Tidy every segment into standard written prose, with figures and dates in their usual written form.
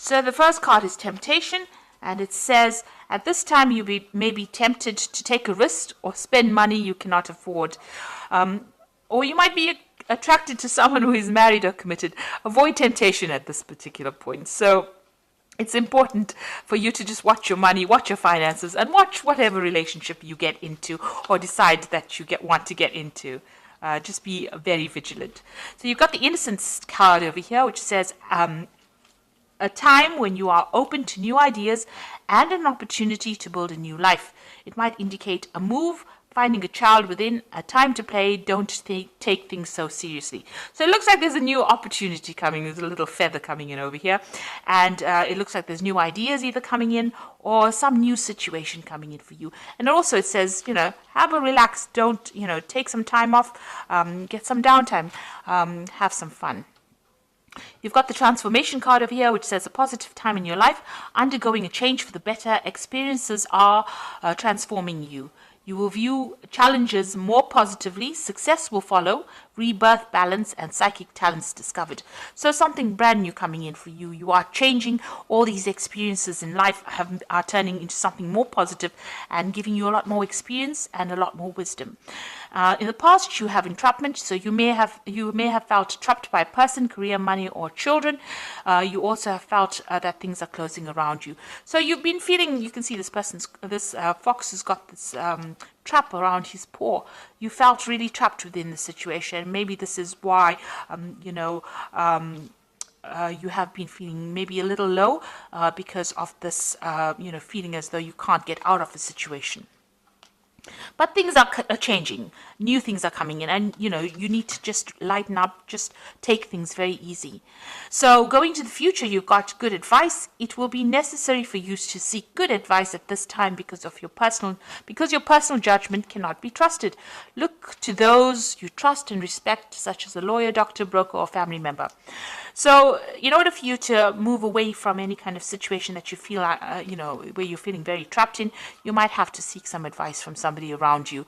So the first card is temptation, and it says, at this time you may be tempted to take a risk or spend money you cannot afford. Or you might be attracted to someone who is married or committed. Avoid temptation at this particular point. So it's important for you to just watch your money, watch your finances, and watch whatever relationship you get into or decide that you want to get into. Just be very vigilant. So you've got the innocence card over here, which says a time when you are open to new ideas and an opportunity to build a new life. It might indicate a move, finding a child within, a time to play. Don't take things so seriously. So it looks like there's a new opportunity coming. There's a little feather coming in over here. And it looks like there's new ideas either coming in or some new situation coming in for you. And also it says, have a relax. Don't, take some time off, get some downtime, have some fun. You've got the transformation card over here, which says a positive time in your life, undergoing a change for the better. Experiences are transforming you. You will view challenges more positively. Success will follow. Rebirth, balance, and psychic talents discovered. So something brand new coming in for you. You are changing. All these experiences in life are turning into something more positive and giving you a lot more experience and a lot more wisdom. In the past, you have entrapment, so you may have felt trapped by a person, career, money, or children. You also have felt that things are closing around you. So you've been feeling. You can see this fox has got this trap around his paw. You felt really trapped within the situation. Maybe this is why you have been feeling maybe a little low because of this feeling as though you can't get out of a situation. But things are changing. New things are coming in, and you need to just lighten up, just take things very easy. So going to the future, you've got good advice. It will be necessary for you to seek good advice at this time because your personal judgment cannot be trusted. Look to those you trust and respect, such as a lawyer, doctor, broker, or family member. So in order for you to move away from any kind of situation that you feel where you're feeling very trapped in, you might have to seek some advice from somebody around you.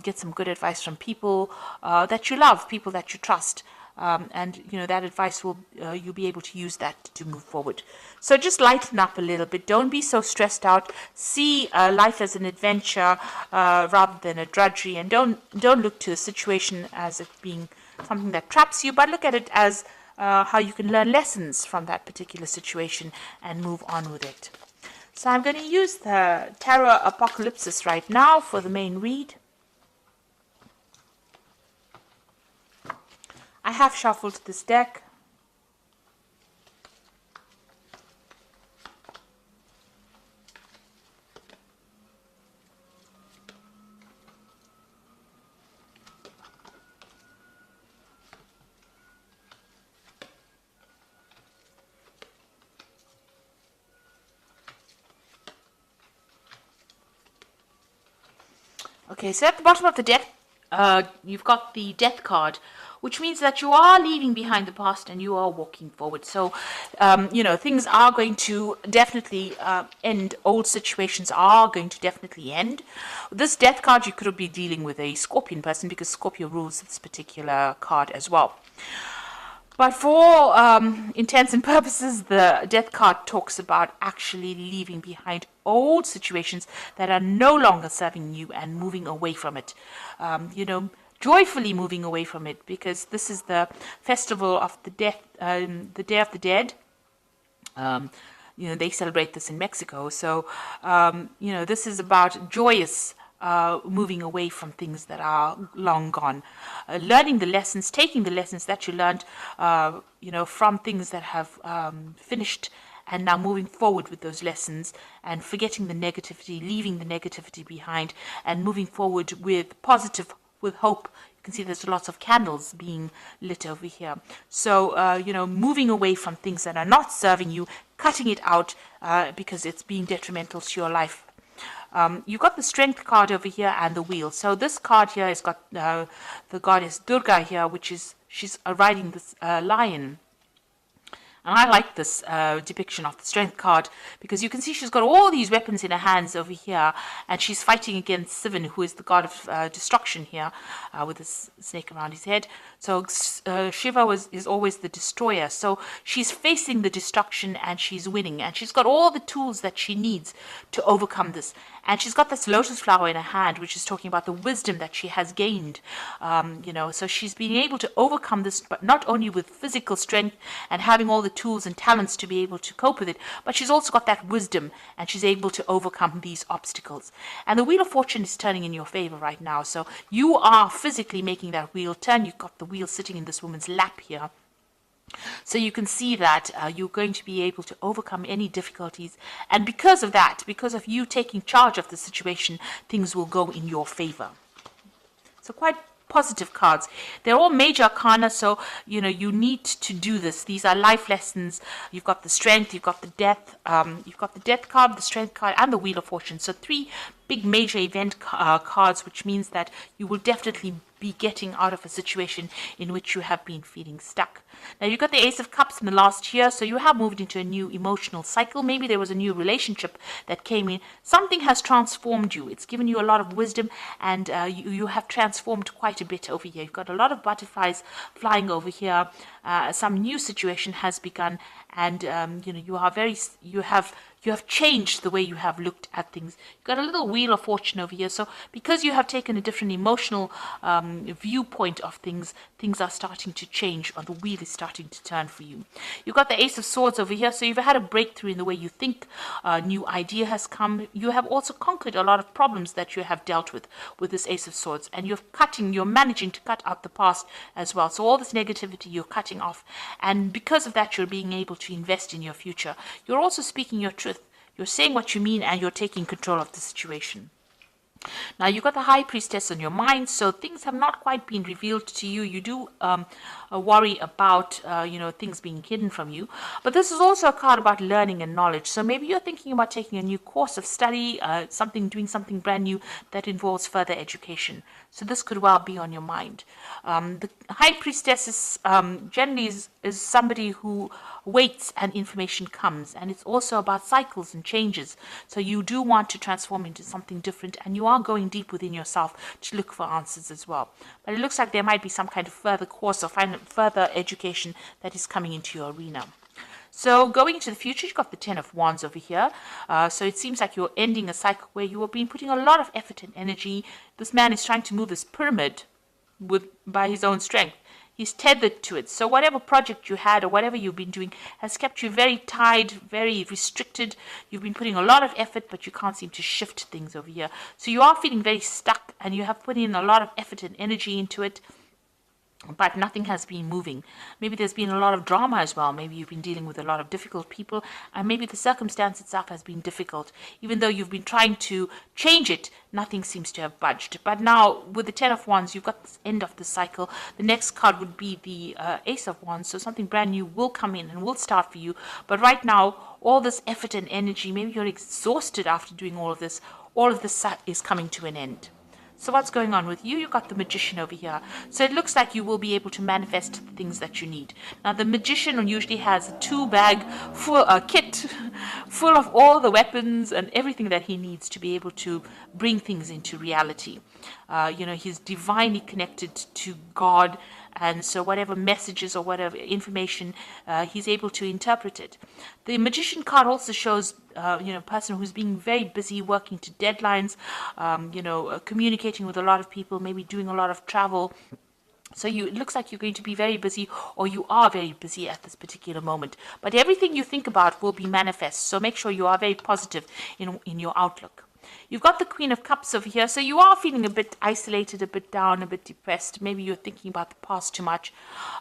Get some good advice from people that you love, people that you trust. And that advice you'll be able to use that to move forward. So just lighten up a little bit. Don't be so stressed out. See life as an adventure rather than a drudgery, and don't look to the situation as it being something that traps you, but look at it as how you can learn lessons from that particular situation and move on with it. So I'm going to use the Tarot Apocalypsis right now for the main read. I have shuffled this deck. Okay, so at the bottom of the deck, you've got the Death card, which means that you are leaving behind the past and you are walking forward. So, things are going to definitely end. Old situations are going to definitely end. This Death card, you could be dealing with a Scorpion person because Scorpio rules this particular card as well. But for intents and purposes, the Death card talks about actually leaving behind old situations that are no longer serving you and moving away from it. Joyfully moving away from it, because this is the festival of the death, the Day of the Dead. They celebrate this in Mexico. So, this is about joyous moving away from things that are long gone, learning the lessons, taking the lessons that you learned, from things that have finished, and now moving forward with those lessons and forgetting the negativity, leaving the negativity behind, and moving forward with hope. You can see there's lots of candles being lit over here. So, moving away from things that are not serving you, cutting it out because it's being detrimental to your life. You've got the Strength card over here and the Wheel. So this card here has got the goddess Durga here, she's riding this lion. And I like this depiction of the Strength card because you can see she's got all these weapons in her hands over here, and she's fighting against Sivan, who is the god of destruction here, with this snake around his head. So Shiva is always the destroyer. So she's facing the destruction and she's winning, and she's got all the tools that she needs to overcome this. And she's got this lotus flower in her hand, which is talking about the wisdom that she has gained. So she's being able to overcome this, but not only with physical strength and having all the tools and talents to be able to cope with it, but she's also got that wisdom, and she's able to overcome these obstacles. And the Wheel of Fortune is turning in your favor right now. So you are physically making that wheel turn. You've got the wheel sitting in this woman's lap here. So you can see that you're going to be able to overcome any difficulties. And because of that, because of you taking charge of the situation, things will go in your favor. So quite positive cards. They're all major arcana, so you need to do this. These are life lessons. You've got the strength, you've got the death, you've got the death card, the strength card, and the Wheel of Fortune. So 3 big major event cards, which means that you will definitely be getting out of a situation in which you have been feeling stuck. Now you've got the Ace of Cups in the last year, so you have moved into a new emotional cycle. Maybe there was a new relationship that came in. Something has transformed you. It's given you a lot of wisdom, and you have transformed quite a bit over here. You've got a lot of butterflies flying over here. Some new situation has begun, and you have changed the way you have looked at things. You've got a little Wheel of Fortune over here. So because you have taken a different emotional viewpoint of things, things are starting to change, or the wheel is starting to turn for you. You've got the Ace of Swords over here. So you've had a breakthrough in the way you think. A new idea has come. You have also conquered a lot of problems that you have dealt with this Ace of Swords. And you're managing to cut out the past as well. So all this negativity you're cutting off. And because of that, you're being able to invest in your future. You're also speaking your truth. You're saying what you mean, and you're taking control of the situation. Now, you've got the High Priestess on your mind, so things have not quite been revealed to you. You do worry about, things being hidden from you. But this is also a card about learning and knowledge. So maybe you're thinking about taking a new course of study, doing something brand new that involves further education. So this could well be on your mind. The High Priestess is generally is somebody who waits and information comes, and it's also about cycles and changes. So you do want to transform into something different, and you are going deep within yourself to look for answers as well. But it looks like there might be some kind of further course or further education that is coming into your arena. So going into the future, you've got the Ten of Wands over here. So it seems like you're ending a cycle where you have been putting a lot of effort and energy. This man is trying to move this pyramid by his own strength. He's tethered to it. So whatever project you had or whatever you've been doing has kept you very tied, very restricted. You've been putting a lot of effort, but you can't seem to shift things over here. So you are feeling very stuck, and you have put in a lot of effort and energy into it, but nothing has been moving. Maybe there's been a lot of drama as well. Maybe you've been dealing with a lot of difficult people, and maybe the circumstance itself has been difficult. Even though you've been trying to change it, nothing seems to have budged. But now, with the Ten of Wands, you've got this end of the cycle. The next card would be the Ace of Wands, so something brand new will come in and will start for you. But right now, all this effort and energy, maybe you're exhausted after doing all of this is coming to an end. So what's going on with you? You've got the Magician over here. So it looks like you will be able to manifest the things that you need. Now, the Magician usually has a 2-bag kit full of all the weapons and everything that he needs to be able to bring things into reality. He's divinely connected to God, and so whatever messages or whatever information, he's able to interpret it. The Magician card also shows, a person who's being very busy, working to deadlines, communicating with a lot of people, maybe doing a lot of travel. So it looks like you're going to be very busy, or you are very busy at this particular moment. But everything you think about will be manifest. So make sure you are very positive in your outlook. You've got the Queen of Cups over here, so you are feeling a bit isolated, a bit down, a bit depressed. Maybe you're thinking about the past too much.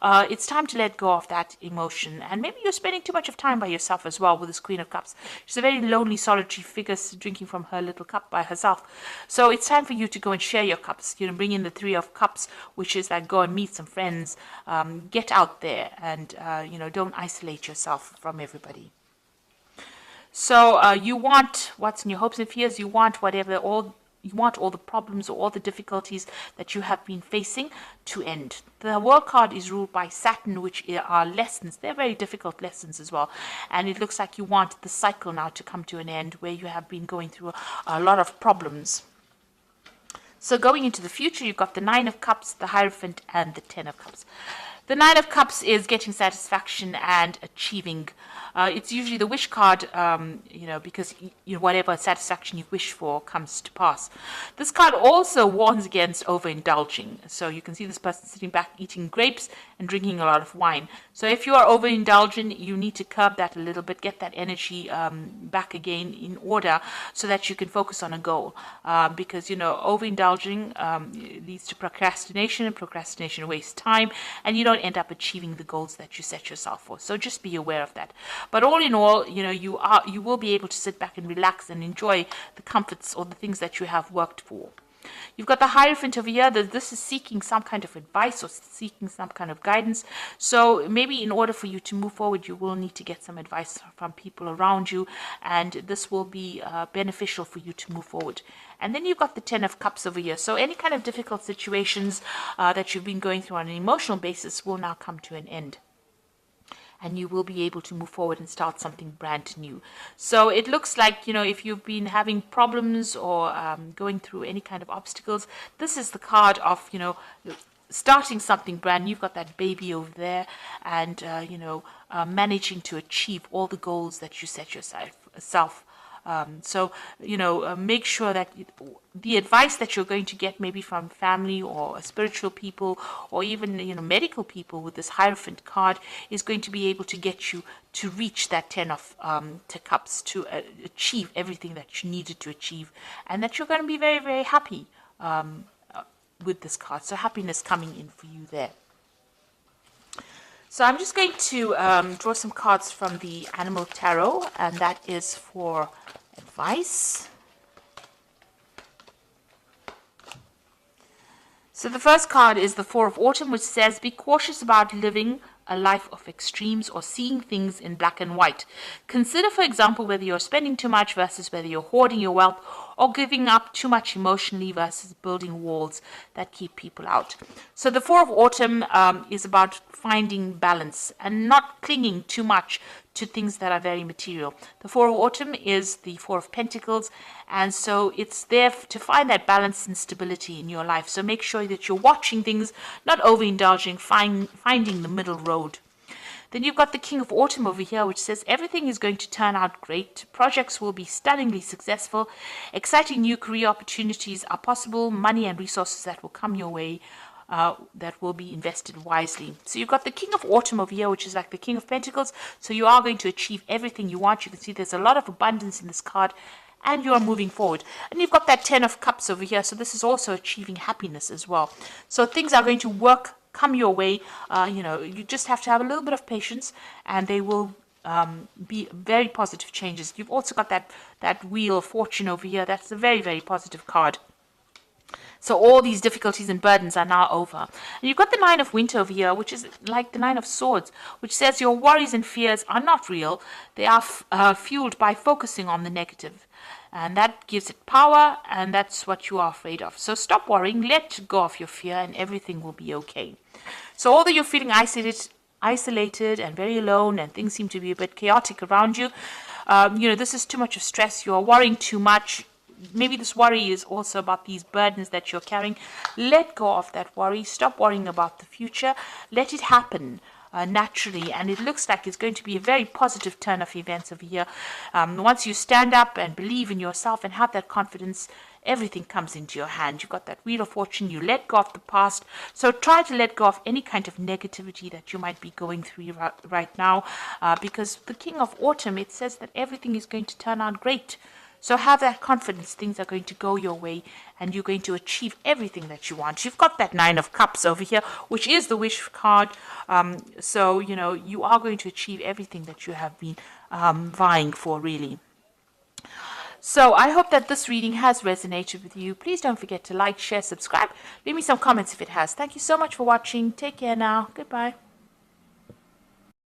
It's time to let go of that emotion, and maybe you're spending too much of time by yourself as well with this Queen of Cups. She's a very lonely, solitary figure, drinking from her little cup by herself. So it's time for you to go and share your cups. Bring in the Three of Cups, which is like go and meet some friends, get out there, and don't isolate yourself from everybody. So you want what's in your hopes and fears. You want whatever, all you want all the problems or all the difficulties that you have been facing to end. The World card is ruled by Saturn, which are lessons. They're very difficult lessons as well. And it looks like you want the cycle now to come to an end where you have been going through a lot of problems. So going into the future, you've got the Nine of Cups, the Hierophant, and the Ten of Cups. The Nine of Cups is getting satisfaction and achieving. It's usually the wish card, because whatever satisfaction you wish for comes to pass. This card also warns against overindulging. So you can see this person sitting back eating grapes and drinking a lot of wine. So if you are overindulgent, you need to curb that a little bit, get that energy back again in order so that you can focus on a goal. Because, overindulging leads to procrastination, and procrastination wastes time, and you don't end up achieving the goals that you set yourself for. So just be aware of that. But all in all, you will be able to sit back and relax and enjoy the comforts or the things that you have worked for. You've got the Hierophant over here. This is seeking some kind of advice or seeking some kind of guidance. So maybe in order for you to move forward, you will need to get some advice from people around you, and this will be beneficial for you to move forward. And then you've got the Ten of Cups over here. So any kind of difficult situations that you've been going through on an emotional basis will now come to an end. And you will be able to move forward and start something brand new. So it looks like, if you've been having problems or going through any kind of obstacles, this is the card of, starting something brand new. You've got that baby over there and, managing to achieve all the goals that you set yourself. Make sure that the advice that you're going to get maybe from family or spiritual people or even, medical people with this Hierophant card is going to be able to get you to reach that Ten of Cups, to achieve everything that you needed to achieve, and that you're going to be very, very happy with this card. So happiness coming in for you there. So I'm just going to draw some cards from the Animal Tarot, and that is for advice. So the first card is the Four of Autumn, which says, be cautious about living a life of extremes or seeing things in black and white. Consider, for example, whether you're spending too much versus whether you're hoarding your wealth, or giving up too much emotionally versus building walls that keep people out. So the Four of Autumn is about finding balance and not clinging too much to things that are very material. The Four of Autumn is the Four of Pentacles, and so it's there to find that balance and stability in your life. So make sure that you're watching things, not overindulging, finding the middle road. Then you've got the King of Autumn over here, which says everything is going to turn out great. Projects will be stunningly successful. Exciting new career opportunities are possible. Money and resources that will come your way that will be invested wisely. So you've got the King of Autumn over here, which is like the King of Pentacles. So you are going to achieve everything you want. You can see there's a lot of abundance in this card, and you are moving forward. And you've got that Ten of Cups over here. So this is also achieving happiness as well. So things are going to come your way. You just have to have a little bit of patience, and they will be very positive changes. You've also got that Wheel of Fortune over here. That's a very, very positive card. So all these difficulties and burdens are now over. And you've got the Nine of Winter over here, which is like the Nine of Swords, which says your worries and fears are not real. They are fueled by focusing on the negative. And that gives it power, and that's what you are afraid of. So stop worrying, let go of your fear, and everything will be okay. So although you're feeling isolated and very alone, and things seem to be a bit chaotic around you, this is too much of stress. You're worrying too much. Maybe this worry is also about these burdens that you're carrying. Let go of that worry. Stop worrying about the future. Let it happen naturally, and it looks like it's going to be a very positive turn of events over here. Once you stand up and believe in yourself and have that confidence, everything comes into your hand. You've got that Wheel of Fortune. You let go of the past. So try to let go of any kind of negativity that you might be going through right now, because the King of Autumn, it says that everything is going to turn out great. So have that confidence. Things are going to go your way, and you're going to achieve everything that you want. You've got that Nine of Cups over here, which is the wish card. So, you are going to achieve everything that you have been vying for, really. So I hope that this reading has resonated with you. Please don't forget to like, share, subscribe. Leave me some comments if it has. Thank you so much for watching. Take care now. Goodbye.